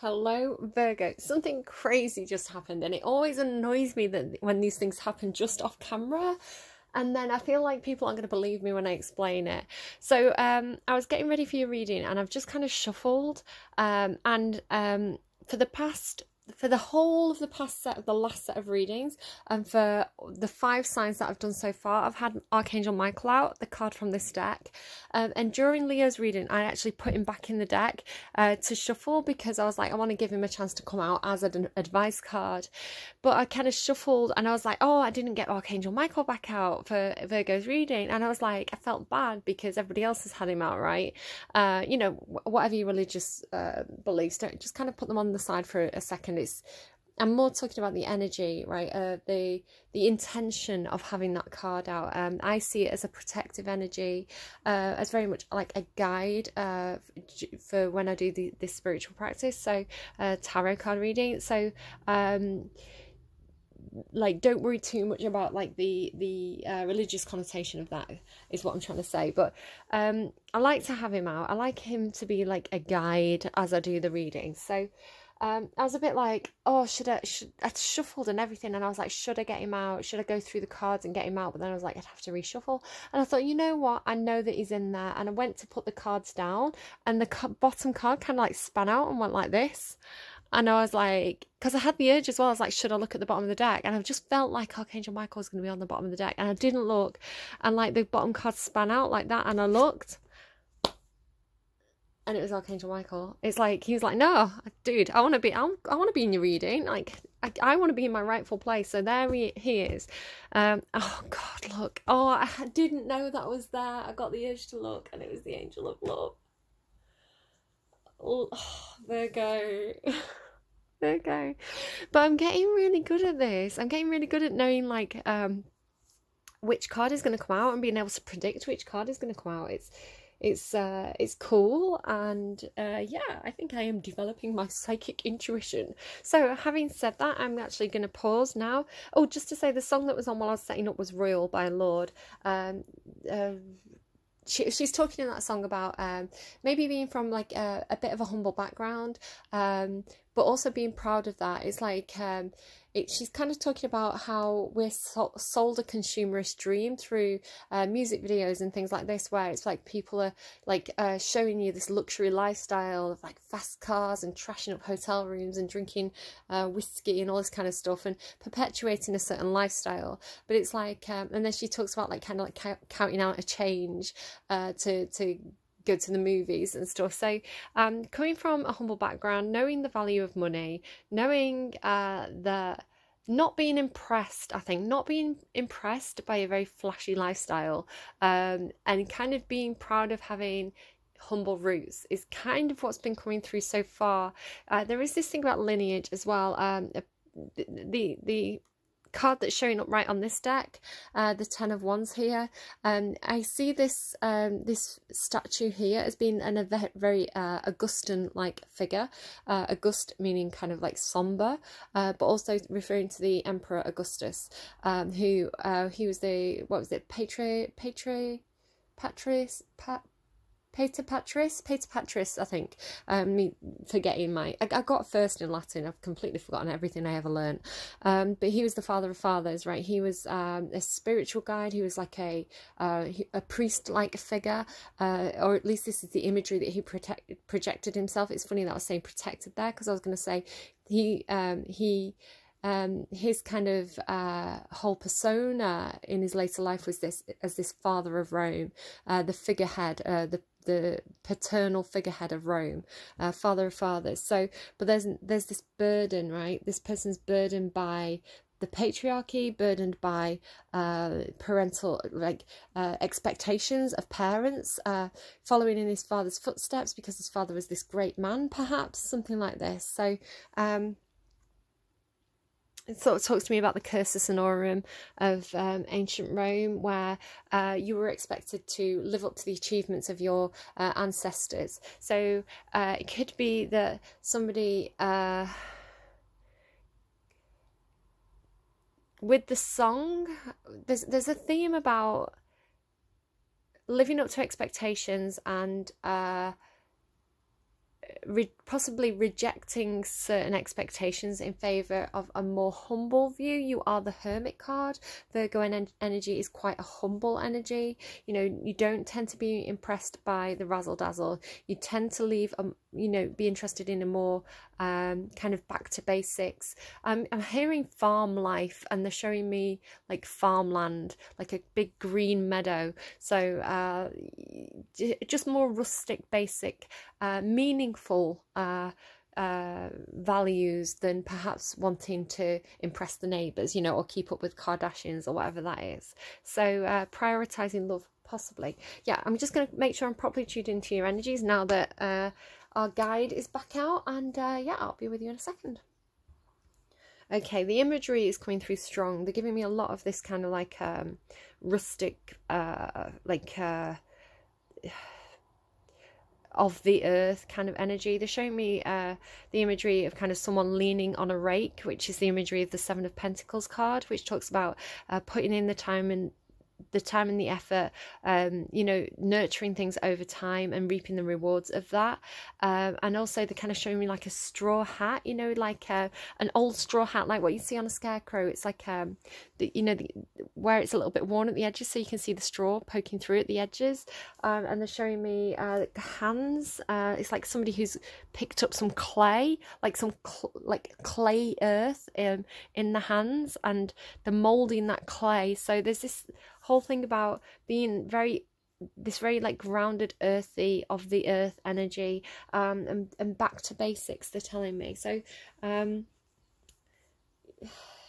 Hello, Virgo. Something crazy just happened, and it always annoys me that when these things happen just off camera, and then I feel like people aren't going to believe me when I explain it. So, I was getting ready for your reading, and I've just kind of shuffled, and for the past. For the whole of the past set of the last set of readings, and for the 5 signs that I've done so far, I've had Archangel Michael out, the card from this deck. And during Leo's reading, I actually put him back in the deck to shuffle, because I was like, I want to give him a chance to come out as an advice card. But I kind of shuffled, and I was like, oh, I didn't get Archangel Michael back out for Virgo's reading. And I was like, I felt bad because everybody else has had him out, right? You know, whatever your religious beliefs, don't just kind of put them on the side for a second. I'm more talking about the energy, right? The intention of having that card out. I see it as a protective energy, as very much like a guide for when I do this spiritual practice. So tarot card reading. So like, don't worry too much about like the religious connotation of that, is what I'm trying to say. But I like to have him out. I like him to be like a guide as I do the reading. So I was a bit like, oh, I shuffled and everything, and I was like, should I get him out? Should I go through the cards and get him out? But then I was like, I'd have to reshuffle. And I thought, you know what? I know that he's in there. And I went to put the cards down, and the bottom card kind of like span out and went like this. And I was like, because I had the urge as well, I was like, should I look at the bottom of the deck? And I just felt like Archangel Michael was going to be on the bottom of the deck. And I didn't look. And like the bottom card span out like that. And I looked. And it was Archangel Michael. It's like, he was like, no, dude, I want to be in your reading. Like, I want to be in my rightful place. So there he is. Oh God, look. Oh, I didn't know that was there. I got the urge to look, and it was the Angel of Love. Oh, Virgo. Virgo. But I'm getting really good at this. I'm getting really good at knowing like which card is going to come out, and being able to predict which card is going to come out. It's cool, and yeah, I think I am developing my psychic intuition. So having said that, I'm actually going to pause now. Oh, just to say, the song that was on while I was setting up was Royal by Lorde. She's talking in that song about maybe being from like a bit of a humble background, but also being proud of that. It's like she's kind of talking about how we're sold a consumerist dream through music videos and things like this, where it's like people are like showing you this luxury lifestyle of like fast cars and trashing up hotel rooms and drinking whiskey and all this kind of stuff, and perpetuating a certain lifestyle. But it's like, and then she talks about like kind of like counting out a change to go to the movies and stuff. So coming from a humble background, knowing the value of money, knowing that not being impressed, I think, not being impressed by a very flashy lifestyle, and kind of being proud of having humble roots is kind of what's been coming through so far. There is this thing about lineage as well. The card that's showing up right on this deck, the 10 of Wands here, I see this this statue here as being a very Augustan like figure. August meaning kind of like somber, but also referring to the Emperor Augustus, who he was the, what was it, Pater Patris, I think. Me forgetting I got first in Latin. I've completely forgotten everything I ever learned. But he was the father of fathers, right? He was a spiritual guide. He was like a priest-like figure, or at least this is the imagery that he projected himself. It's funny that I was saying protected there, because I was going to say his kind of whole persona in his later life was this father of Rome, the figurehead, the paternal figurehead of Rome, father of fathers. So, but there's this burden, right? This person's burdened by the patriarchy, burdened by parental expectations of parents, following in his father's footsteps because his father was this great man, perhaps, something like this. So it sort of talks to me about the cursus honorum of ancient Rome, where you were expected to live up to the achievements of your ancestors. So it could be that somebody with the song, there's a theme about living up to expectations and possibly rejecting certain expectations in favor of a more humble view. You are the Hermit card. Virgo energy is quite a humble energy. You know, you don't tend to be impressed by the razzle dazzle. You tend to leave you know, be interested in a more kind of back to basics. I'm hearing farm life, and they're showing me like farmland, like a big green meadow. So just more rustic, basic, meaningful values than perhaps wanting to impress the neighbours, you know, or keep up with Kardashians or whatever that is. So prioritising love, possibly. Yeah, I'm just going to make sure I'm properly tuned into your energies now that our guide is back out, and yeah, I'll be with you in a second. Okay, the imagery is coming through strong. They're giving me a lot of this kind of like rustic, of the earth kind of energy. They're showing me the imagery of kind of someone leaning on a rake, which is the imagery of the Seven of Pentacles card, which talks about putting in the time and the effort, you know, nurturing things over time and reaping the rewards of that. And also they're kind of showing me like a straw hat, you know, like an old straw hat, like what you see on a scarecrow. It's like you know, where it's a little bit worn at the edges, so you can see the straw poking through at the edges. And they're showing me hands. It's like somebody who's picked up some clay, like some clay earth in the hands, and they're molding that clay. So there's this whole thing about being very like grounded, earthy, of the earth energy, and back to basics, they're telling me. So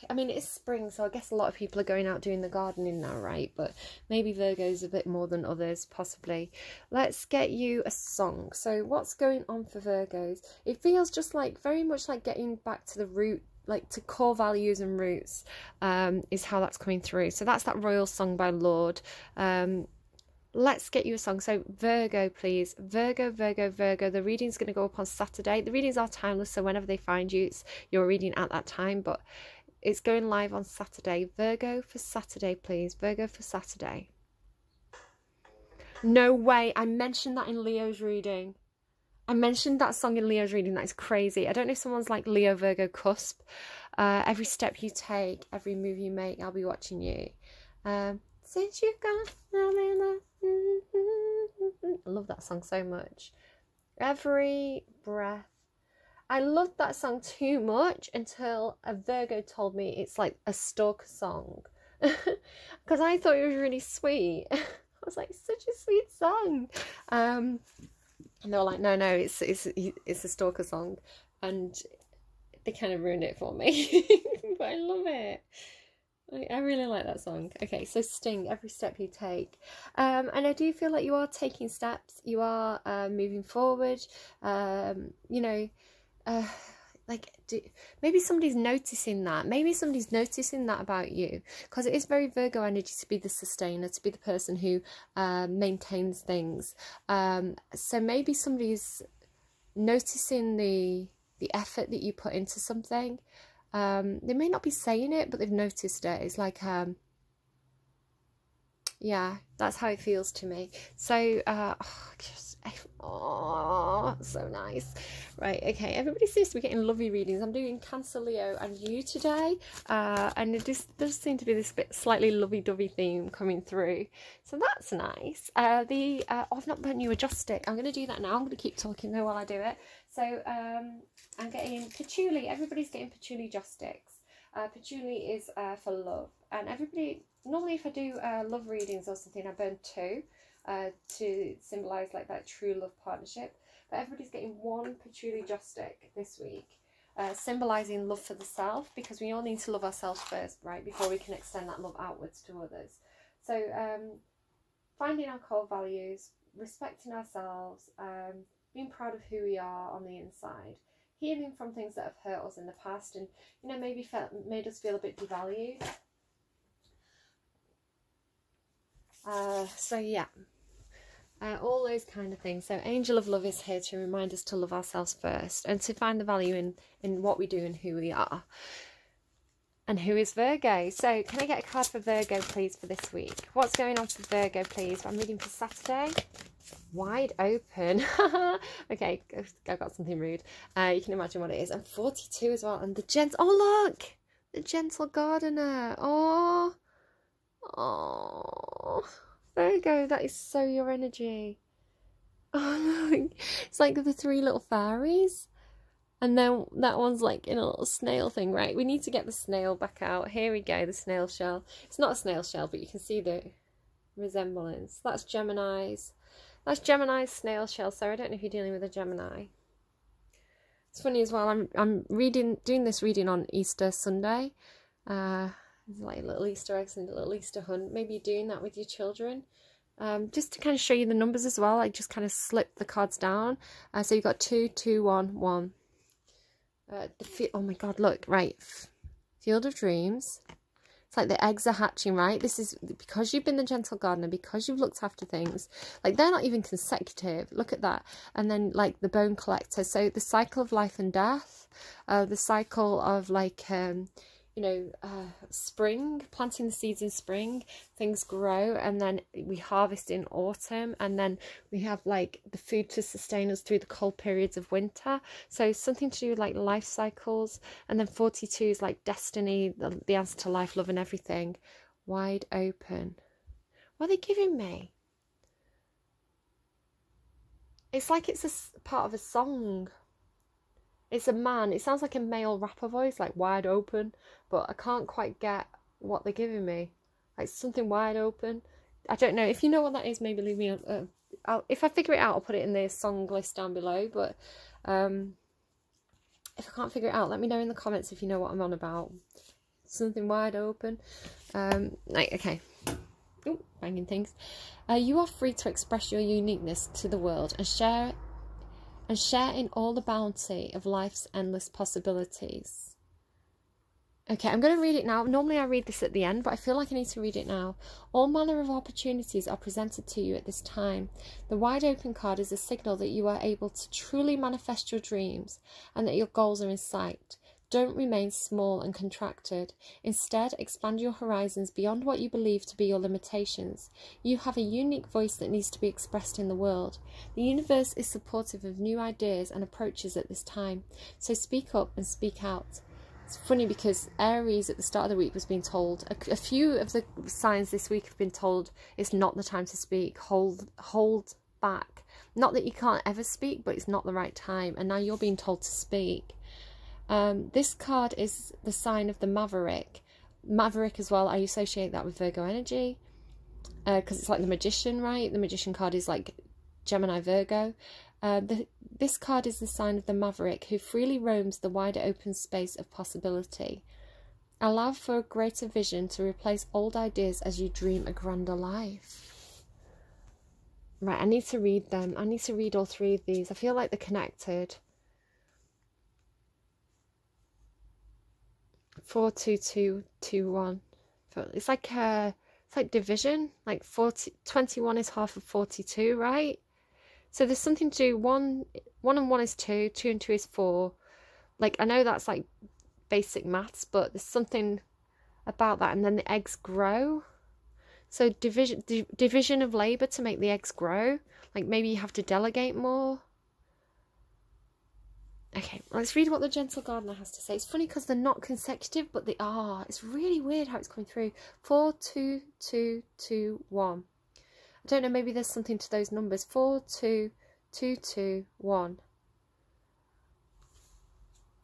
I mean, it's spring, so I guess a lot of people are going out doing the gardening now, right? But maybe Virgo's a bit more than others, possibly. Let's get you a song. So what's going on for Virgos? It feels just like very much like getting back to the root, like to core values and roots, is how that's coming through. So that's that Royal Song by Lorde. Let's get you a song. So Virgo, please. Virgo. The reading's going to go up on Saturday. The readings are timeless, so whenever they find you, it's your reading at that time, but it's going live on Saturday. Virgo for Saturday, please. Virgo for Saturday. No way. I mentioned that in Leo's reading. I mentioned that song in Leo's reading. That is crazy. I don't know if someone's like Leo Virgo cusp. Every step you take, every move you make, I'll be watching you. Since you've gone, I love that song so much. Every breath. I loved that song too much until a Virgo told me it's like a stalker song. Because I thought it was really sweet. I was like, such a sweet song. And they were like, no, it's a stalker song. And they kind of ruined it for me. But I love it. I really like that song. Okay, so Sting, every step you take. And I do feel like you are taking steps. You are moving forward. You know, maybe somebody's noticing that. Maybe somebody's noticing that about you. Because it is very Virgo energy to be the sustainer, to be the person who maintains things. So maybe somebody's noticing the effort that you put into something. They may not be saying it, but they've noticed it. It's like, yeah, that's how it feels to me. So, so nice. Right, okay, everybody seems to be getting lovely readings. I'm doing Cancer, Leo and you today, and it just does seem to be this bit slightly lovey-dovey theme coming through, so that's nice. I've not done you a joss stick. I'm going to do that now. I'm going to keep talking though while I do it. So I'm getting patchouli. Everybody's getting patchouli joss sticks. Patchouli is for love, and everybody, normally if I do love readings or something, I burn 2 to symbolise like that true love partnership. But everybody's getting 1 patchouli joss stick this week, symbolising love for the self, because we all need to love ourselves first, right, before we can extend that love outwards to others. So finding our core values, respecting ourselves, being proud of who we are on the inside, healing from things that have hurt us in the past, and you know, maybe made us feel a bit devalued. So yeah, all those kind of things. So Angel of Love is here to remind us to love ourselves first, and to find the value in what we do and who we are. And who is Virgo? So can I get a card for Virgo, please, for this week? What's going on for Virgo, please? I'm reading for Saturday. Wide open. Okay, I got something rude. You can imagine what it is. And 42 as well. And the gentle... Oh, look! The gentle gardener. Oh. Oh. Virgo, that is so your energy. Oh, look. It's like the 3 little fairies. And then that one's like in a little snail thing, right? We need to get the snail back out. Here we go, the snail shell. It's not a snail shell, but you can see the resemblance. That's Gemini's. That's Gemini's snail shell. So I don't know if you're dealing with a Gemini. It's funny as well. I'm doing this reading on Easter Sunday. There's like little Easter eggs and a little Easter hunt. Maybe you're doing that with your children. Just to kind of show you the numbers as well. I just kind of slip the cards down. So you've got 2, 2, 1, 1. Oh my god, look, right, Field of Dreams. It's like the eggs are hatching, right? This is because you've been the gentle gardener, because you've looked after things. Like, they're not even consecutive. Look at that. And then, like, the bone collector. So the cycle of life and death, the cycle of, like, you know, spring, planting the seeds in spring, things grow, and then we harvest in autumn, and then we have like the food to sustain us through the cold periods of winter. So something to do with like life cycles. And then 42 is like destiny, the answer to life, love and everything. Wide open. What are they giving me? It's like it's a part of a song. It's a man. It sounds like a male rapper voice, like wide open, but I can't quite get what they're giving me. Like something wide open. I don't know. If you know what that is, maybe leave me if I figure it out, I'll put it in the song list down below. But if I can't figure it out, let me know in the comments if you know what I'm on about. Something wide open. Like, okay. Ooh, banging things. You are free to express your uniqueness to the world and share in all the bounty of life's endless possibilities. Okay, I'm going to read it now. Normally I read this at the end, but I feel like I need to read it now. All manner of opportunities are presented to you at this time. The wide open card is a signal that you are able to truly manifest your dreams and that your goals are in sight. Don't remain small and contracted. Instead, expand your horizons beyond what you believe to be your limitations. You have a unique voice that needs to be expressed in the world. The universe is supportive of new ideas and approaches at this time, so speak up and speak out. It's funny because Aries at the start of the week was being told, a few of the signs this week have been told it's not the time to speak, hold back. Not that you can't ever speak, but it's not the right time, and now you're being told to speak. This card is the sign of the Maverick. Maverick as well, I associate that with Virgo energy. Because it's like the Magician, right? The Magician card is like Gemini, Virgo. This card is the sign of the Maverick who freely roams the wider open space of possibility. Allow for a greater vision to replace old ideas as you dream a grander life. Right, I need to read them. I need to read all 3 of these. I feel like they're connected. 4, 2, 2, 2, 1. It's like division. Like 21 is half of 42, right? So there's something to do. 1 and 1 is 2. 2 and 2 is 4. Like, I know that's like basic maths, but there's something about that. And then the eggs grow. So division of labor to make the eggs grow. Like, maybe you have to delegate more. Okay, let's read what the gentle gardener has to say. It's funny because they're not consecutive, but they are. It's really weird how it's coming through. 4, 2, 2, 2, 1. I don't know, maybe there's something to those numbers. 4, 2, 2, 2, 1.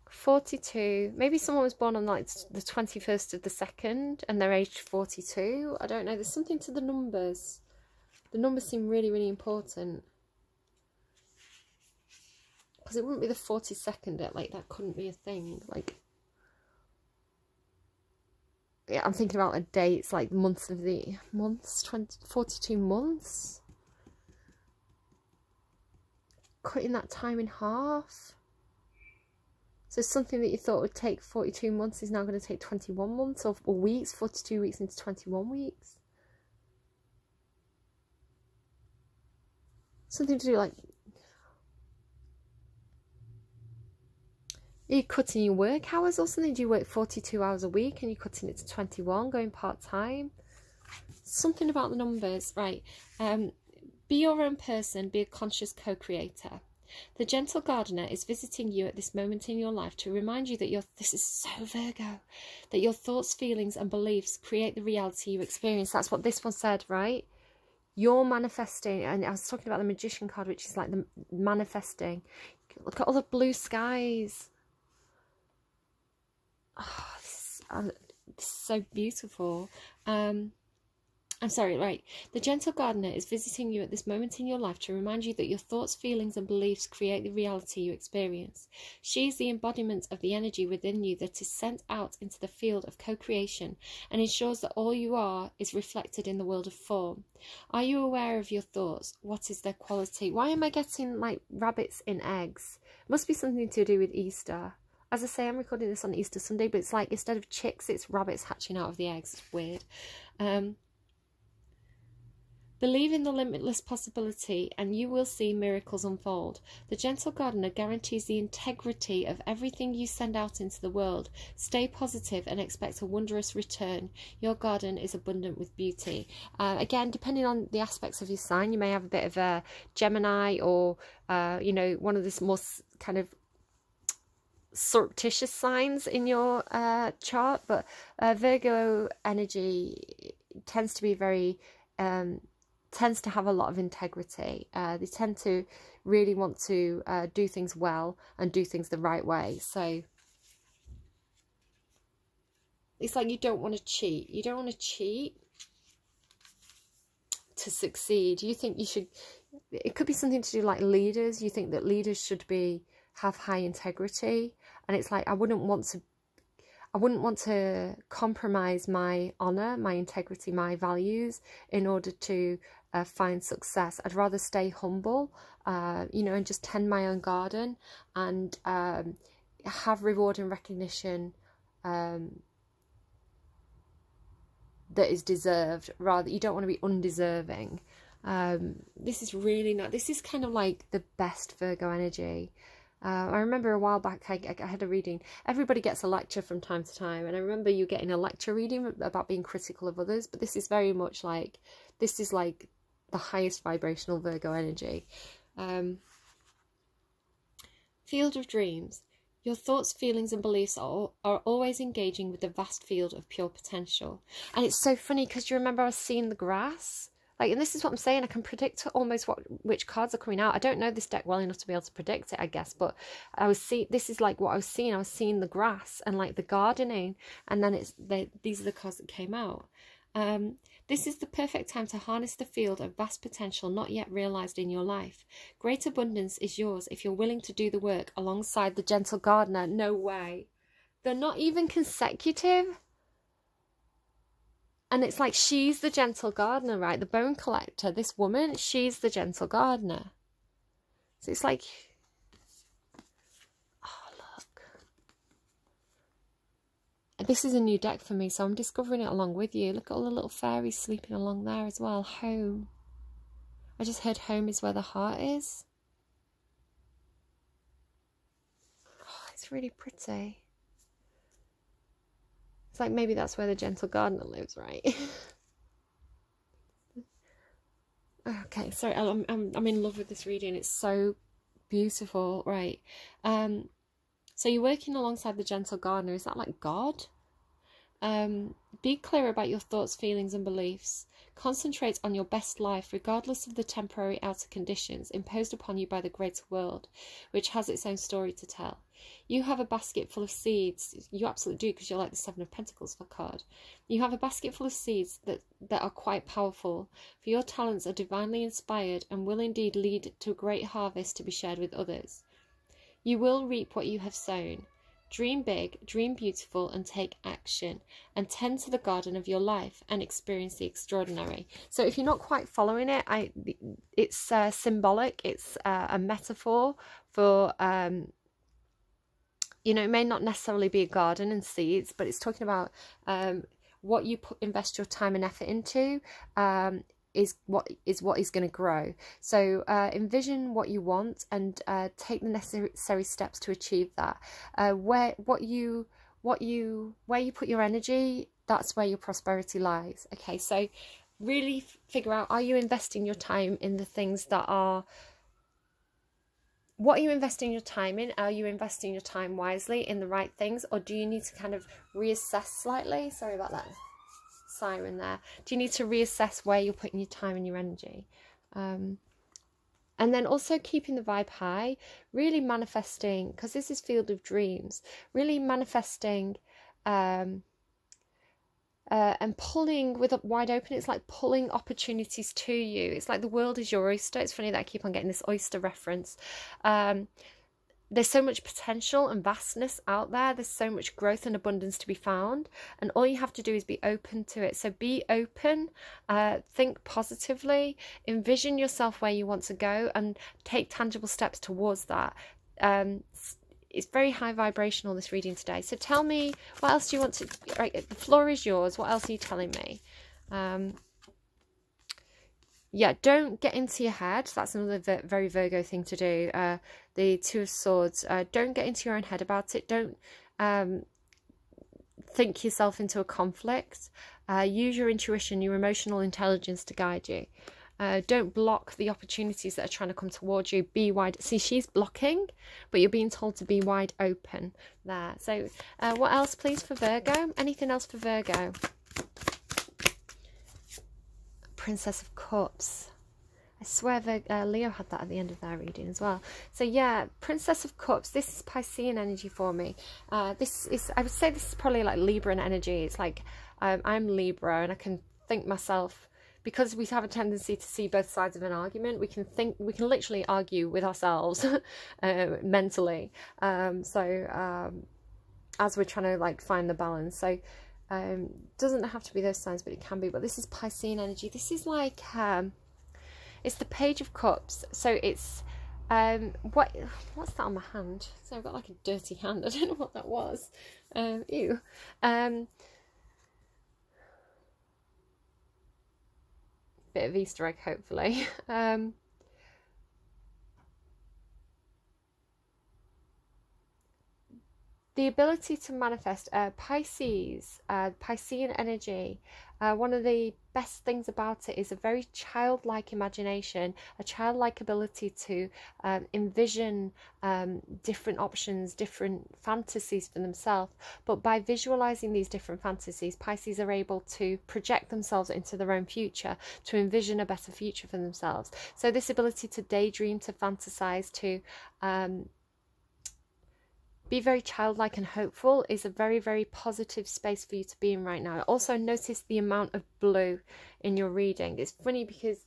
42. Maybe someone was born on like the 21st of the 2nd and they're aged 42. I don't know. There's something to the numbers. The numbers seem really, really important. Because it wouldn't be the 42nd, like, that couldn't be a thing. Like, yeah, I'm thinking about a dates, like months of the months, 42 months. Cutting that time in half. So something that you thought would take 42 months is now going to take 21 months or weeks, 42 weeks into 21 weeks. Something to do like Are you cutting your work hours or something? Do you work 42 hours a week and you're cutting it to 21, going part-time? Something about the numbers. Right. Be your own person. Be a conscious co-creator. The gentle gardener is visiting you at this moment in your life to remind you that this is so Virgo, that your thoughts, feelings and beliefs create the reality you experience. That's what this one said, right? You're manifesting, and I was talking about the Magician card, which is like the manifesting. Look at all the blue skies. Oh, this is so beautiful. I'm sorry, right. The gentle gardener is visiting you at this moment in your life to remind you that your thoughts, feelings and beliefs create the reality you experience. She is the embodiment of the energy within you that is sent out into the field of co-creation and ensures that all you are is reflected in the world of form. Are you aware of your thoughts? What is their quality? Why am I getting like rabbits in eggs? It must be something to do with Easter. As I say, I'm recording this on Easter Sunday, but it's like instead of chicks, it's rabbits hatching out of the eggs. It's weird. Believe in the limitless possibility and you will see miracles unfold. The gentle gardener guarantees the integrity of everything you send out into the world. Stay positive and expect a wondrous return. Your garden is abundant with beauty. Again, depending on the aspects of your sign, you may have a bit of a Gemini or, you know, one of the more kind of surreptitious signs in your chart. But Virgo energy tends to be very... tends to have a lot of integrity. They tend to really want to do things well and do things the right way. So it's like you don't want to cheat. You don't want to cheat to succeed. You think you should... It could be something to do like leaders. You think that leaders should have high integrity, and it's like I wouldn't want to compromise my honor, my integrity, my values in order to find success. I'd rather stay humble, you know, and just tend my own garden and have reward and recognition that is deserved. Rather, you don't want to be undeserving. This is really not... This is kind of like the best Virgo energy. I remember a while back I had a reading. Everybody gets a lecture from time to time, and I remember you getting a lecture reading about being critical of others, but this is very much like... This is like the highest vibrational Virgo energy. Field of dreams. Your thoughts, feelings and beliefs are always engaging with the vast field of pure potential. And it's so funny because you remember I was seeing the grass? Like, and this is what I'm saying, I can predict almost which cards are coming out. I don't know this deck well enough to be able to predict it, I guess, but this is like what I was seeing. I was seeing the grass and like the gardening, and then these are the cards that came out. This is the perfect time to harness the field of vast potential not yet realised in your life. Great abundance is yours if you're willing to do the work alongside the gentle gardener. No way. They're not even consecutive. And it's like she's the gentle gardener, right? The bone collector, this woman, she's the gentle gardener. So it's like, oh, look. This is a new deck for me, so I'm discovering it along with you. Look at all the little fairies sleeping along there as well. Home. I just heard home is where the heart is. Oh, it's really pretty. It's like maybe that's where the gentle gardener lives, right? Okay, sorry, I'm in love with this reading. It's so beautiful, right? So you're working alongside the gentle gardener. Is that like God? Be clear about your thoughts, feelings and beliefs. Concentrate on your best life, regardless of the temporary outer conditions imposed upon you by the greater world, which has its own story to tell. You have a basket full of seeds. You absolutely do, because you're like the Seven of Pentacles for card. You have a basket full of seeds that are quite powerful, for your talents are divinely inspired and will indeed lead to a great harvest to be shared with others. You will reap what you have sown. Dream big, dream beautiful, and take action, and tend to the garden of your life and experience the extraordinary. So if you're not quite following it, it's symbolic. It's a metaphor for, you know, it may not necessarily be a garden and seeds, but it's talking about what you invest your time and effort into. is what is going to grow. So envision what you want and take the necessary steps to achieve that. Where you put your energy, that's where your prosperity lies. Okay, so really figure out, are you investing your time in the things that are, what are you investing your time in? Are you investing your time wisely in the right things, or do you need to kind of reassess slightly? Sorry about that siren there. Do you need to reassess where you're putting your time and your energy? And then also keeping the vibe high, really manifesting, because this is field of dreams, really manifesting and pulling with a wide open. It's like pulling opportunities to you. It's like the world is your oyster. It's funny that I keep on getting this oyster reference. There's so much potential and vastness out there. There's so much growth and abundance to be found, and all you have to do is be open to it. So be open, think positively, envision yourself where you want to go, and take tangible steps towards that. It's very high vibrational, this reading today. So tell me, what else do you want to... Right, the floor is yours. What else are you telling me? Yeah, don't get into your head. That's another very Virgo thing to do. The Two of Swords. Don't get into your own head about it. Don't think yourself into a conflict. Use your intuition, your emotional intelligence to guide you. Don't block the opportunities that are trying to come towards you. Be wide. See, she's blocking, but you're being told to be wide open there. So what else, please, for Virgo? Anything else for Virgo? Princess of Cups. I swear Leo had that at the end of their reading as well. So yeah, Princess of Cups. This is Piscean energy for me. This is, I would say this is probably like Libran energy. It's like I'm Libra, and I can think myself, because we have a tendency to see both sides of an argument, we can literally argue with ourselves mentally. As we're trying to like find the balance. So doesn't have to be those signs, but it can be. But this is Piscean energy. This is like it's the Page of Cups. So it's what's that on my hand? So I've got like a dirty hand. I don't know what that was. Ew. Bit of Easter egg, hopefully. The ability to manifest, Pisces, Piscean energy, one of the best things about it is a very childlike imagination, a childlike ability to envision different options, different fantasies for themselves. But by visualizing these different fantasies, Pisces are able to project themselves into their own future, to envision a better future for themselves. So this ability to daydream, to fantasize, to be very childlike and hopeful is a very, very positive space for you to be in right now. Also notice the amount of blue in your reading. It's funny because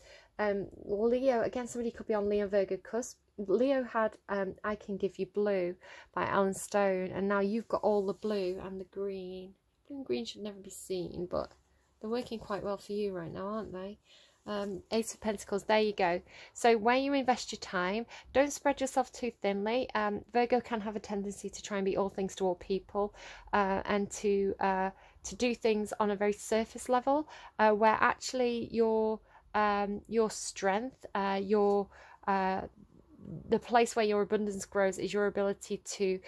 Leo, again, somebody could be on Leo Virgo cusp. Leo had I Can Give You Blue by Alan Stone, and now you've got all the blue and the green. Blue and green should never be seen, but they're working quite well for you right now, aren't they? Ace of Pentacles, there you go. So where you invest your time, don't spread yourself too thinly. Virgo can have a tendency to try and be all things to all people, and to do things on a very surface level, where actually your strength, the place where your abundance grows is your ability to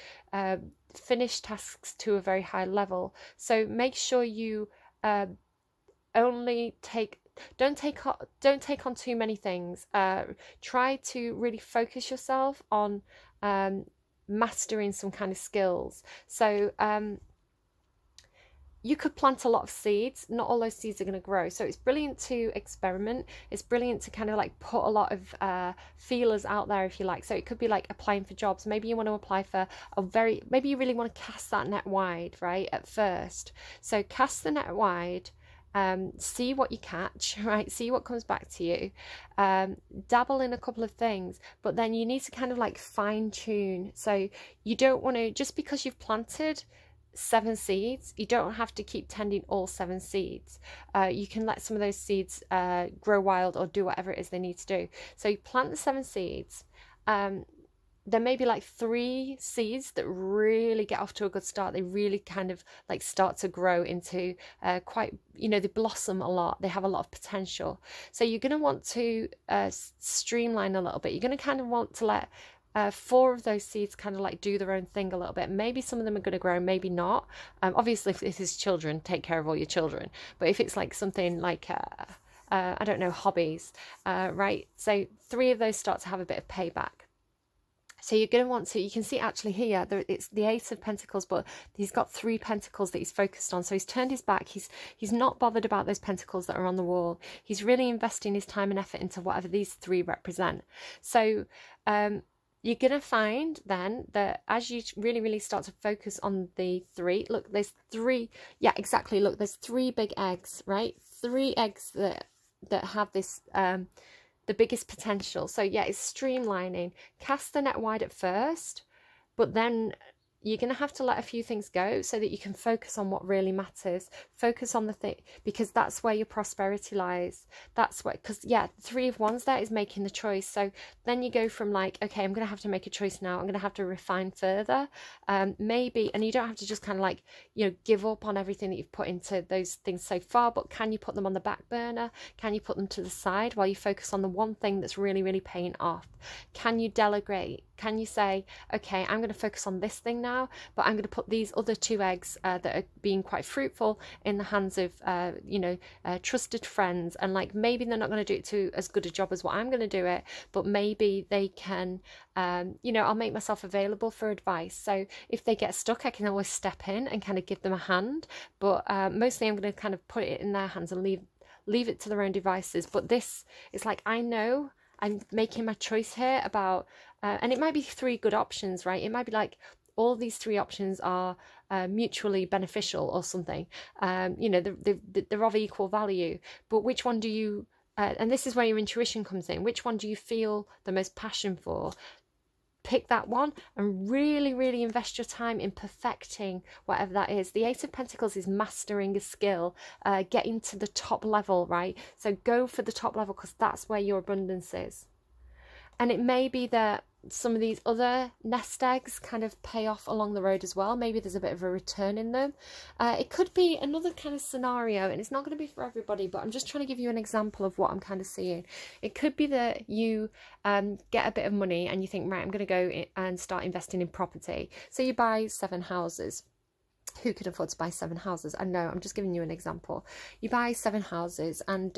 finish tasks to a very high level. So make sure you only don't take on too many things. Try to really focus yourself on mastering some kind of skills. So you could plant a lot of seeds. Not all those seeds are going to grow. So it's brilliant to experiment. It's brilliant to kind of like put a lot of feelers out there, if you like. So it could be like applying for jobs. Maybe you want to apply for maybe you really want to cast that net wide, right, at first. So cast the net wide. See what you catch, right? See what comes back to you. Dabble in a couple of things, but then you need to kind of like fine tune. So you don't want to, just because you've planted 7 seeds, you don't have to keep tending all 7 seeds. You can let some of those seeds grow wild or do whatever it is they need to do. So you plant the 7 seeds, there may be like 3 seeds that really get off to a good start. They really kind of like start to grow into quite, you know, they blossom a lot. They have a lot of potential. So you're going to want to streamline a little bit. You're going to kind of want to let 4 of those seeds kind of like do their own thing a little bit. Maybe some of them are going to grow, maybe not. Obviously, if this is children, take care of all your children. But if it's like something like I don't know, hobbies, right? So 3 of those start to have a bit of payback. So you're going to want to, you can see actually here, it's the 8 of Pentacles, but he's got 3 pentacles that he's focused on. So he's turned his back. He's not bothered about those pentacles that are on the wall. He's really investing his time and effort into whatever these 3 represent. So you're going to find then that as you really, really start to focus on the 3, look, there's 3, yeah, exactly. Look, there's 3 big eggs, right? 3 eggs that have this, the biggest potential. So yeah, it's streamlining. Cast the net wide at first, but then you're going to have to let a few things go so that you can focus on what really matters. Focus on the thing, because that's where your prosperity lies. That's what, because yeah, 3 of Wands there is making the choice. So then you go from like, okay, I'm going to have to make a choice now. I'm going to have to refine further. Maybe, and you don't have to just kind of like, you know, give up on everything that you've put into those things so far, but can you put them on the back burner? Can you put them to the side while you focus on the one thing that's really, really paying off? Can you delegate? Can you say, okay, I'm going to focus on this thing now, but I'm going to put these other 2 eggs that are being quite fruitful in the hands of, you know, trusted friends. And like, maybe they're not going to do it to as good a job as what I'm going to do it, but maybe they can, you know, I'll make myself available for advice. So if they get stuck, I can always step in and kind of give them a hand. But mostly I'm going to kind of put it in their hands and leave it to their own devices. But this is like, I know I'm making my choice here about, and it might be 3 good options, right? It might be like all these 3 options are mutually beneficial or something. You know, they're of equal value, but which one do you, and this is where your intuition comes in, which one do you feel the most passion for? Pick that one and really, really invest your time in perfecting whatever that is. The 8 of Pentacles is mastering a skill, getting to the top level, right? So go for the top level, because that's where your abundance is. And it may be that some of these other nest eggs kind of pay off along the road as well. Maybe there's a bit of a return in them. It could be another kind of scenario, and it's not going to be for everybody, but I'm just trying to give you an example of what I'm kind of seeing. It could be that you get a bit of money and you think, right, I'm going to go and start investing in property. So you buy 7 houses. Who could afford to buy 7 houses? I know, I'm just giving you an example. You buy 7 houses and,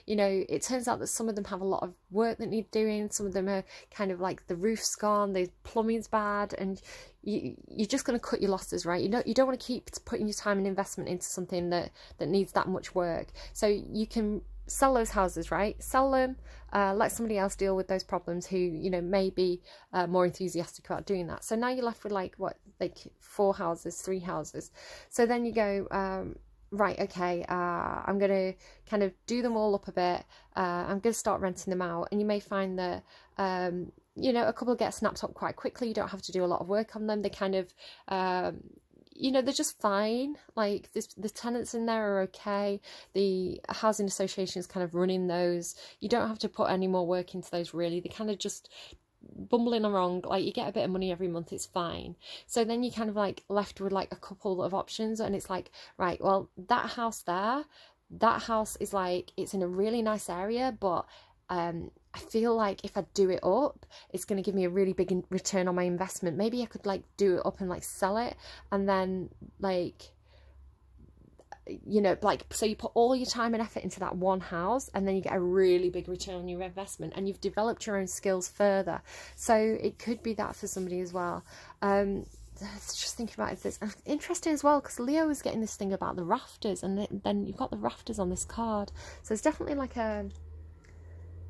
you know, it turns out that some of them have a lot of work that need doing. Some of them are kind of like the roof's gone, the plumbing's bad, and you're just going to cut your losses, right? You don't want to keep putting your time and investment into something that needs that much work. So you can sell those houses, right? Sell them, let somebody else deal with those problems who, you know, may be more enthusiastic about doing that. So now you're left with like, what, like 4 houses, 3 houses. So then you go, right, okay, I'm going to kind of do them all up a bit. I'm going to start renting them out. And you may find that, you know, a couple get snapped up quite quickly. You don't have to do a lot of work on them. They kind of, you know, they're just fine. Like the tenants in there are okay. The housing association is kind of running those. You don't have to put any more work into those really. They kind of just bumbling along. Like you get a bit of money every month, it's fine. So then you kind of like left with like a couple of options, and it's like, right, well, that house there, that house is like, it's in a really nice area, but I feel like if I do it up, it's going to give me a really big return on my investment. Maybe I could like do it up and like sell it, and then like, you know, like, so you put all your time and effort into that one house, and then you get a really big return on your investment, and you've developed your own skills further. So it could be that for somebody as well. Just thinking about it, it's interesting as well, because Leo is getting this thing about the rafters, and then you've got the rafters on this card. So it's definitely like a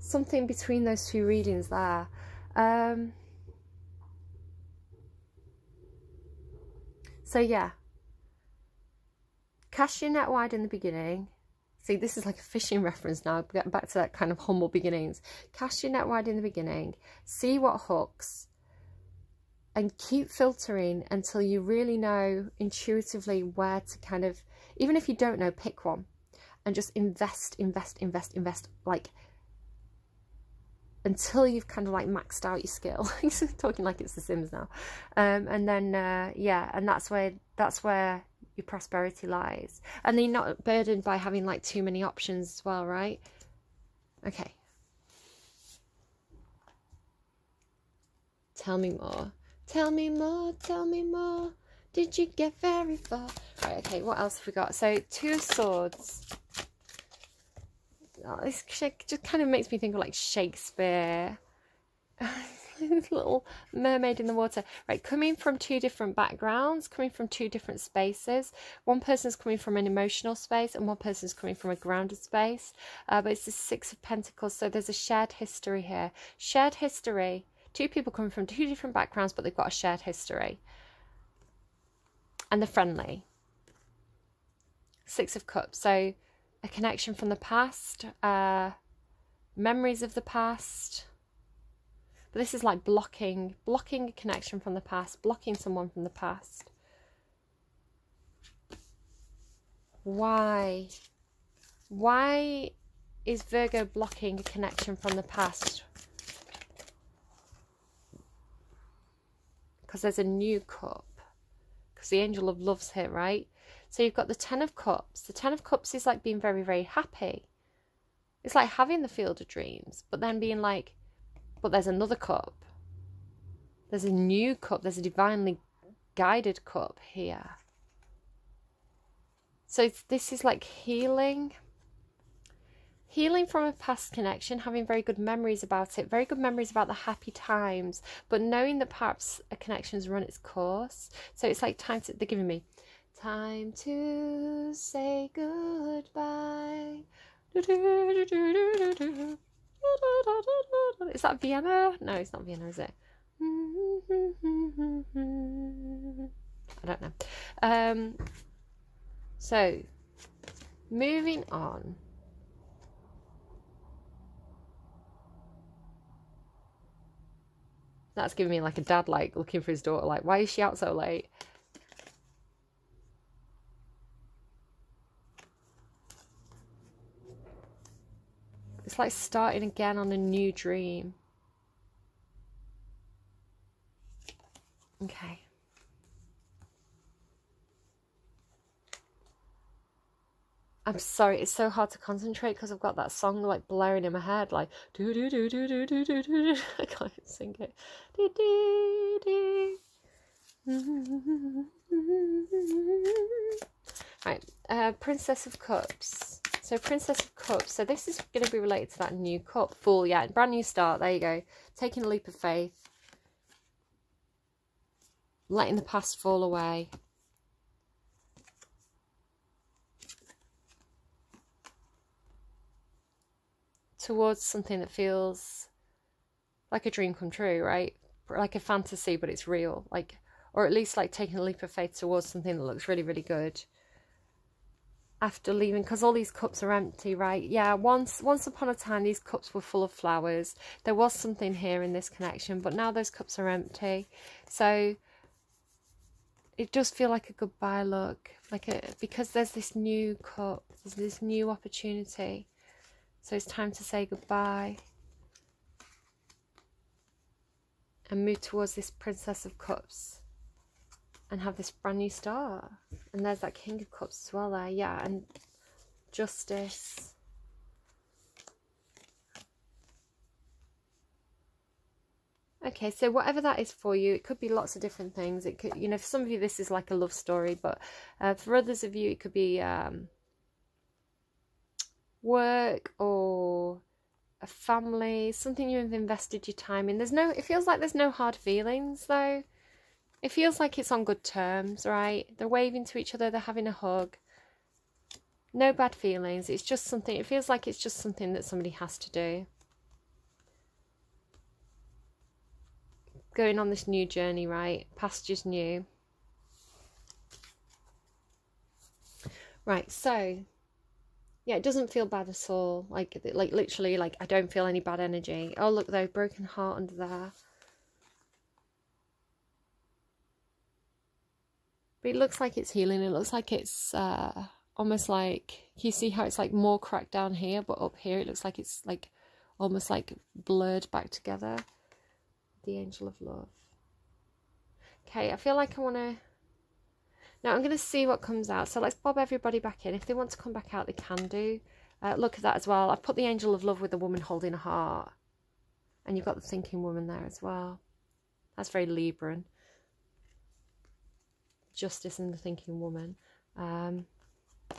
something between those 2 readings there. So yeah, cast your net wide in the beginning. See, this is like a fishing reference now. Get back to that kind of humble beginnings. Cast your net wide in the beginning, see what hooks, and keep filtering until you really know intuitively where to kind of, even if you don't know, pick one and just invest. Like, until you've kind of like maxed out your skill. Talking like it's The Sims now. And then yeah, and that's where your prosperity lies. And then you're not burdened by having like too many options as well, right? Okay. Tell me more. Tell me more. Tell me more. Did you get very far? Right, okay, what else have we got? So, Two of Swords. Oh, this just kind of makes me think of like Shakespeare. Little mermaid in the water. Right, coming from two different backgrounds, coming from two different spaces. One person's coming from an emotional space and one person's coming from a grounded space. But it's the Six of Pentacles, so there's a shared history here. Shared history. Two people coming from two different backgrounds, but they've got a shared history. And they're friendly. Six of Cups, so a connection from the past, memories of the past. But this is like blocking a connection from the past, blocking someone from the past. Why? Why is Virgo blocking a connection from the past? Because there's a new cup. Because the Angel of Love's here, right? So you've got the Ten of Cups. The Ten of Cups is like being very, very happy. It's like having the Field of Dreams, but then being like, but there's another cup. There's a new cup. There's a divinely guided cup here. So this is like healing. Healing from a past connection, having very good memories about it, very good memories about the happy times, but knowing that perhaps a connection's run its course. So it's like time to, they're giving me, time to say goodbye. Is that Vienna? No, it's not Vienna, is it? I don't know. So, moving on. That's giving me like a dad like looking for his daughter, like, why is she out so late? It's like starting again on a new dream. Okay. I'm sorry, it's so hard to concentrate because I've got that song like blaring in my head, like do do do do do do do do. I can't even sing it. Do do do. Right, Princess of Cups. So Princess of Cups. So this is going to be related to that new cup. Fool, yeah, brand new start. There you go. Taking a leap of faith. Letting the past fall away. Towards something that feels like a dream come true, right? Like a fantasy, but it's real. Like, or at least like taking a leap of faith towards something that looks really, really good. After leaving, because all these cups are empty, right? Yeah, once upon a time, these cups were full of flowers. There was something here in this connection, but now those cups are empty. So it does feel like a goodbye look, because there's this new cup, there's this new opportunity. So it's time to say goodbye and move towards this Princess of Cups and have this brand new start. And there's that King of Cups as well there, yeah, and Justice. Okay, so whatever that is for you, it could be lots of different things. It could, you know, for some of you this is like a love story, but for others of you it could be work or a family, something you've invested your time in. It feels like there's no hard feelings though. It feels like it's on good terms, right? They're waving to each other, they're having a hug. No bad feelings. It's just something, it feels like it's just something that somebody has to do. Going on this new journey, right? Pasture's new. Right, so yeah, it doesn't feel bad at all. Like literally, like I don't feel any bad energy. Oh look though, broken heart under there. But it looks like it's healing. It looks like it's almost like, you see how it's like more cracked down here, but up here it looks like it's like almost like blurred back together. The Angel of Love. Okay, I feel like I want to... Now I'm going to see what comes out. So let's bob everybody back in. If they want to come back out, they can do. Look at that as well. I've put the Angel of Love with the woman holding a heart. And you've got the thinking woman there as well. That's very Libran. Justice and the thinking woman.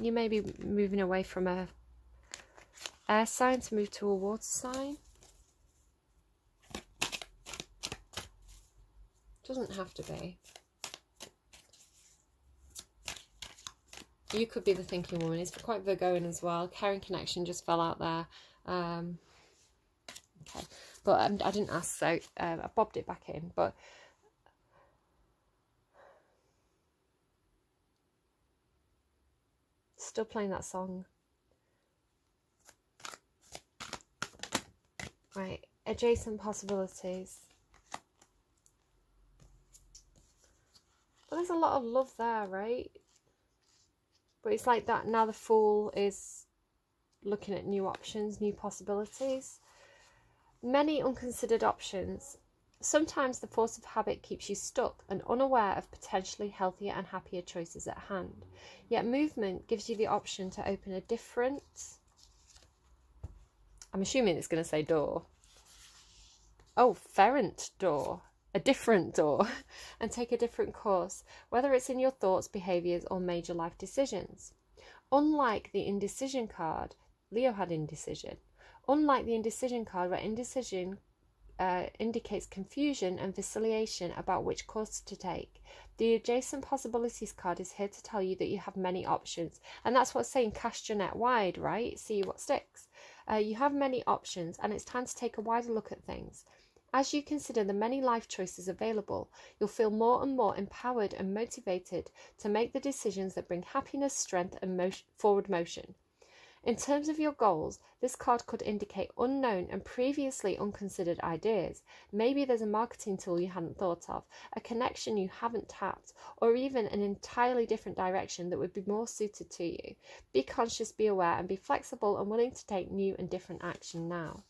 You may be moving away from a air sign to move to a water sign. Doesn't have to be. You could be the thinking woman. It's quite Virgoan as well. Caring connection just fell out there. Okay, but I didn't ask, so I bobbed it back in. But still playing that song. Right, adjacent possibilities. But there's a lot of love there, right? But it's like that now the Fool is looking at new options, new possibilities. Many unconsidered options. Sometimes the force of habit keeps you stuck and unaware of potentially healthier and happier choices at hand. Yet movement gives you the option to open a different... I'm assuming it's going to say door. Oh, ferent door. A different door. And take a different course, whether it's in your thoughts, behaviours or major life decisions. Unlike the indecision card, Leo had indecision. Unlike the indecision card, where indecision indicates confusion and vacillation about which course to take, the adjacent possibilities card is here to tell you that you have many options. And that's what's saying cast your net wide, right? See what sticks. You have many options and it's time to take a wider look at things. As you consider the many life choices available, you'll feel more and more empowered and motivated to make the decisions that bring happiness, strength and forward motion. In terms of your goals, this card could indicate unknown and previously unconsidered ideas. Maybe there's a marketing tool you hadn't thought of, a connection you haven't tapped, or even an entirely different direction that would be more suited to you. Be conscious, be aware, and be flexible and willing to take new and different action now.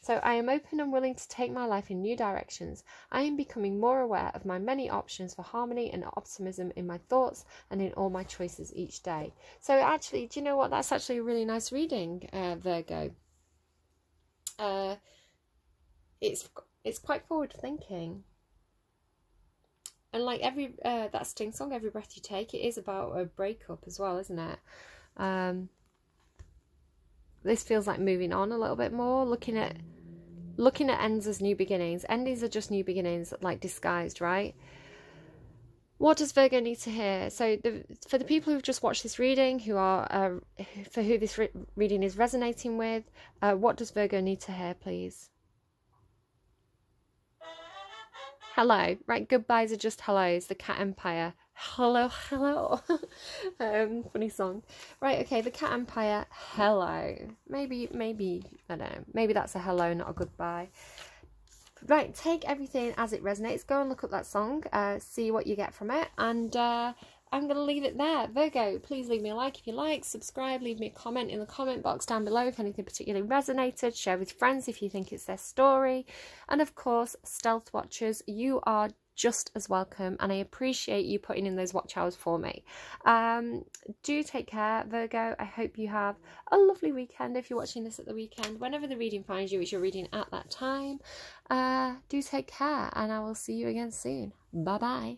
So I am open and willing to take my life in new directions. I am becoming more aware of my many options for harmony and optimism in my thoughts and in all my choices each day. So actually, do you know what? That's actually a really nice reading, Virgo. It's quite forward thinking. And like every that Sting song, Every Breath You Take, it is about a breakup as well, isn't it? This feels like moving on a little bit more, looking at ends as new beginnings. Endings are just new beginnings, like disguised, right? What does Virgo need to hear? So for the people who've just watched this reading, who are for who this reading is resonating with, what does Virgo need to hear, please? Hello, right? Goodbyes are just hellos. The Cat Empire. Hello, hello. Funny song. Right, okay, the Cat Empire. Hello. Maybe, I don't know. Maybe that's a hello, not a goodbye. Right, take everything as it resonates. Go and look up that song. See what you get from it. And I'm going to leave it there. Virgo, please leave me a like if you like. Subscribe. Leave me a comment in the comment box down below if anything particularly resonated. Share with friends if you think it's their story. And of course, Stealth Watchers, you are just as welcome, and I appreciate you putting in those watch hours for me. Do take care, Virgo. I hope you have a lovely weekend if you're watching this at the weekend. Whenever the reading finds you, it's your reading at that time. Do take care, and I will see you again soon. Bye bye.